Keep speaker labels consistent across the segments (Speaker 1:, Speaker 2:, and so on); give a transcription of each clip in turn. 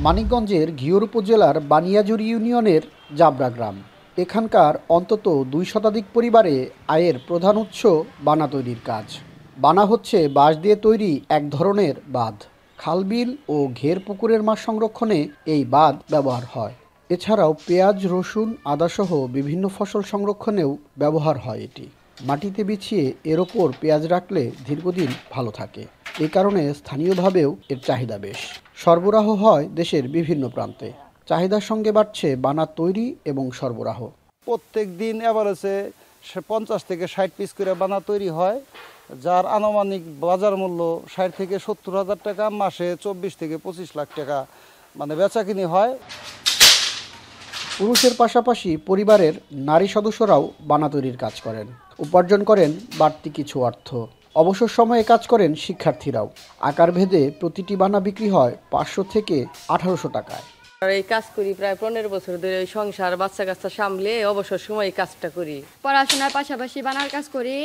Speaker 1: মানিকগঞ্জের ঘিওর উপজেলার বানিয়াজুর ইউনিয়নের জাবরা গ্রাম। এখানকার অন্তত ২ শতাধিক পরিবারে আয়ের প্রধান উৎস বানা তৈরির কাজ। বানা হচ্ছে বাঁশ দিয়ে তৈরি এক ধরনের বাঁধ। খালবিল ও ঘের পুকুরের মাছ সংরক্ষণে এই বাঁধ ব্যবহার হয়। এছাড়াও পেঁয়াজ, রসুন, আদাসহ বিভিন্ন ফসল সংরক্ষণেও ব্যবহার হয় এটি। মাটিতে বিছিয়ে এর ওপর পেঁয়াজ রাখলে দীর্ঘদিন ভালো থাকে। এই কারণে স্থানীয়ভাবেও এর চাহিদা বেশ। সরবরাহ হয় দেশের বিভিন্ন প্রান্তে। চাহিদার সঙ্গে বাড়ছে বানা তৈরি এবং সরবরাহ।
Speaker 2: প্রত্যেক দিন এভারেজে 50 থেকে 60 পিস করে বানা তৈরি হয়, যার আনুমানিক বাজার মূল্য 60 থেকে 70 হাজার টাকা, মাসে 24 থেকে 25 লাখ টাকা বেচাকিনি হয়।
Speaker 1: পুরুষের পাশাপাশি পরিবারের নারী সদস্যরাও বানা তৈরির কাজ করেন, উপার্জন করেন বাড়তি কিছু অর্থ। অবসর সময়ে কাজ করেন শিক্ষার্থীরাও। আকার ভেদে প্রতিটি বানা বিক্রি হয় 500 থেকে 1800 টাকায়।
Speaker 3: এই কাজ করি প্রায় 15 বছর ধরে। ওই সংসার বাচ্চা কাচ্চা সামলে অবসর সময় কাজটা করি।
Speaker 4: পড়াশোনার পাশাপাশি বানার কাজ করি।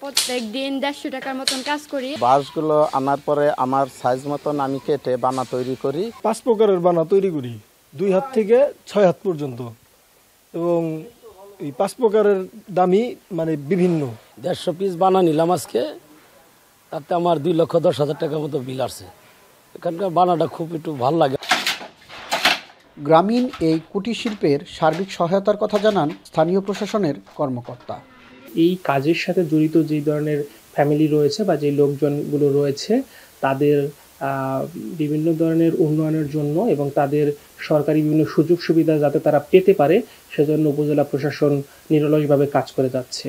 Speaker 4: প্রত্যেক দিন 150 টাকার মতন কাজ করি।
Speaker 5: বাঁশগুলো আনার পরে আমার সাইজ মতন আমি কেটে বানা তৈরি করি।
Speaker 6: 5 প্রকারের বানা তৈরি করি, 2 হাত থেকে 6 হাত পর্যন্ত, এবং এই 5 প্রকারের দামই বিভিন্ন।
Speaker 7: 150 পিস বানা নিলাম আজকে, তাতে আমার 2,10,000 টাকার মতো বিল আসছে। এখানকার বানাটা খুব একটু ভালো লাগে।
Speaker 1: গ্রামীণ এই কুটির শিল্পের সার্বিক সহায়তার কথা জানান স্থানীয় প্রশাসনের কর্মকর্তা।
Speaker 8: এই কাজের সাথে জড়িত যে ধরনের ফ্যামিলি রয়েছে বা যে লোকজনগুলো রয়েছে, তাদের বিভিন্ন ধরনের উন্নয়নের জন্য এবং তাদের সরকারি বিভিন্ন সুযোগ সুবিধা যাতে তারা পেতে পারে, সেজন্য উপজেলা প্রশাসন নিরলসভাবে কাজ করে যাচ্ছে।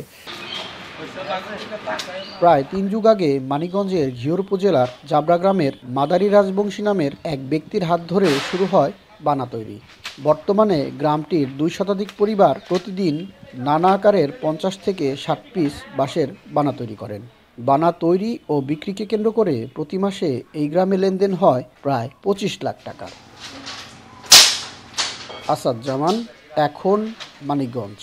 Speaker 1: প্রায় 3 যুগ আগে মানিকগঞ্জের ঘিওর উপজেলার জাবরা গ্রামের মাদারী রাজবংশী নামের এক ব্যক্তির হাত ধরে শুরু হয় বানা তৈরি। বর্তমানে গ্রামটির 2 শতাধিক পরিবার প্রতিদিন নানা আকারের 50 থেকে 60 পিস বাঁশের বানা তৈরি করেন। বানা তৈরি ও বিক্রিকে কেন্দ্র করে প্রতি মাসে এই গ্রামে লেনদেন হয় প্রায় 25 লাখ টাকার। আসাদ জামান, এখন, মানিকগঞ্জ।